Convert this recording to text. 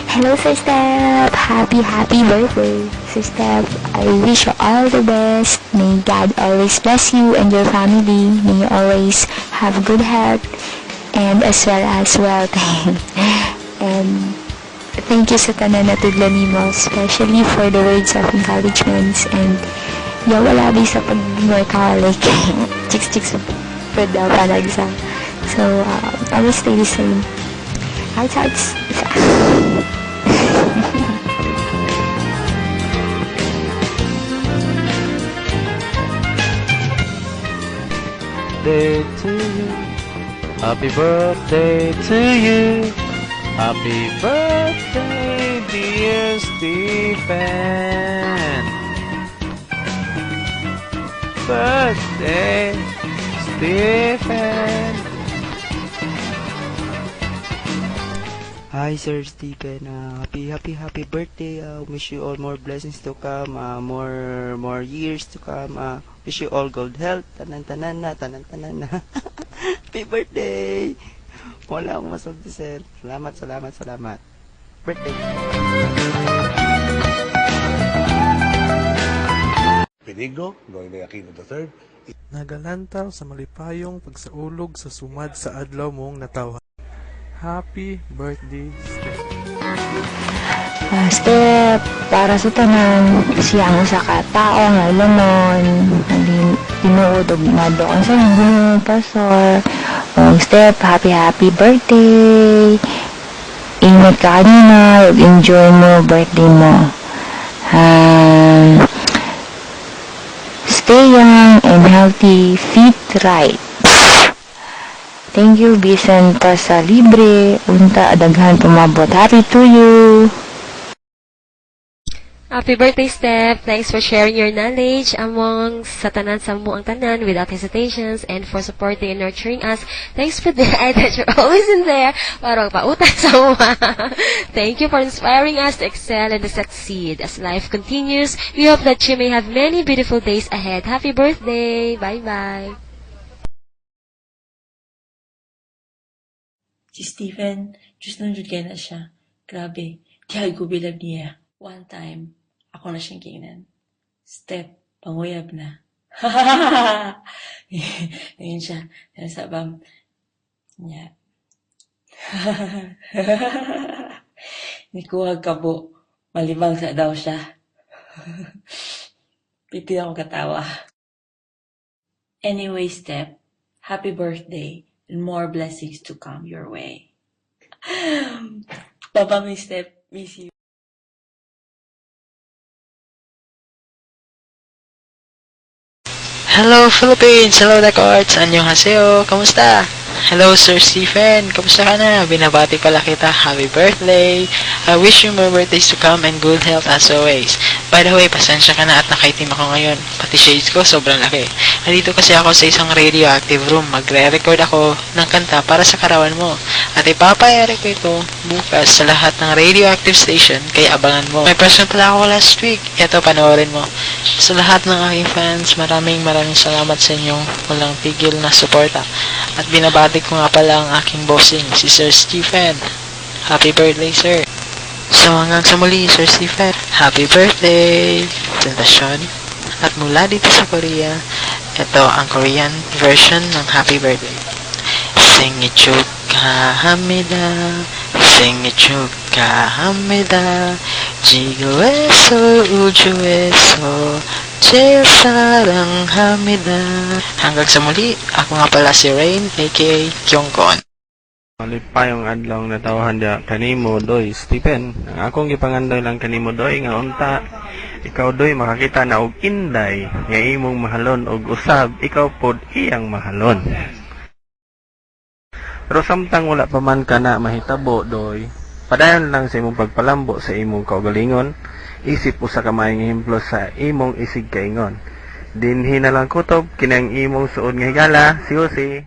Hello, Sir Steph. Happy birthday, Sir Steph. I wish you all the best. May God always bless you and your family. May you always have good health and as well as wealth. And thank you sa tanan na tudlan nimo, especially for the words of encouragements and wala sa pag-workaholic. Chicks pwede daw panagsa. So, I will stay the same. Hearts. Day to you. Happy birthday to you. Happy birthday, dear Stephen. Birthday, Stephen. Hi Sir Stephen, happy birthday. Wish you all more blessings to come, more years to come. Wish you all good health. Tanan na. Happy birthday. Wala akong masulti, sir. Salamat. Birthday. Benigno, Noynoy Aquino III. Nagalantaw sa malipayong pagsaulog sa sumad sa adlaw mong natawa. Happy birthday, Steph. Steph, para sa tanan, siyang sa katao nga lamon, tinuod og madoon sa mga pastor. Steph, happy birthday. Ingat ka kanina, enjoy mo birthday mo. Stay young and healthy, fit right. Thank you, bisan pa sa libre, unta daghan pumabot. Happy to you! Happy birthday, Steph! Thanks for sharing your knowledge among sa tanan sa muang tanan without hesitations and for supporting and nurturing us. Thanks for the eye that you're always in there para magpautang sa mga. Thank you for inspiring us to excel and to succeed. As life continues, we hope that you may have many beautiful days ahead. Happy birthday! Bye-bye! Si Stephen, Diyos nang jud kay na siya. Grabe, tihay ko bilab niya. One time, ako na siyang kingnan. Step, panguyab na. Ngayon siya, nasabam niya. Nikuhag kabo, malimang sa daw siya. Piti ako katawa. Anyway, Step, happy birthday and more blessings to come your way. Papa, my Step, miss you. Hello Philippines! Hello Records! Annyeonghaseyo! Kamusta? Hello Sir Stephen! Kamusta ka na? Binabati pala kita. Happy birthday! I wish you more birthdays to come and good health as always. By the way, pasensya ka na at nakaitim ako ngayon. Pati shades ko sobrang laki. Nandito kasi ako sa isang radioactive room. Magre-record ako ng kanta para sa karawan mo. At ipapayari ko ito bukas sa lahat ng radioactive station, kaya abangan mo. May person pala ako last week. Ito, panoorin mo. Sa lahat ng aking fans, maraming salamat sa inyong walang tigil na suporta. At binabati ko nga pala ang aking bossing, si Sir Stephen. Happy birthday, sir. So hanggang sa muli, Sir Stephen. Happy birthday! Tentasyon. At mula dito sa Korea, ito ang Korean version ng Happy Birthday. 생일 축하합니다. 생일 축하합니다. 지구에서 우주에서 제일 사랑합니다. Hanggang sa muli, ako nga pala si Rain, aka Kyongkon. Malipayong adlaw na tawahan dia kanimo doy Stephen. Ang akong gipangandoy lang kanimo doy nga unta ikaw doy makakita na og inday nga imong mahalon og usab ikaw pod iyang mahalon. Pero samtang wala pa man ka na mahitabo doy, padayon lang sa imong pagpalambo sa imong kaugalingon, isip usa ka maayong ehemplo sa imong isig kaingon. Dinhi na lang kutob kinang imong suod nga higala, si Jose.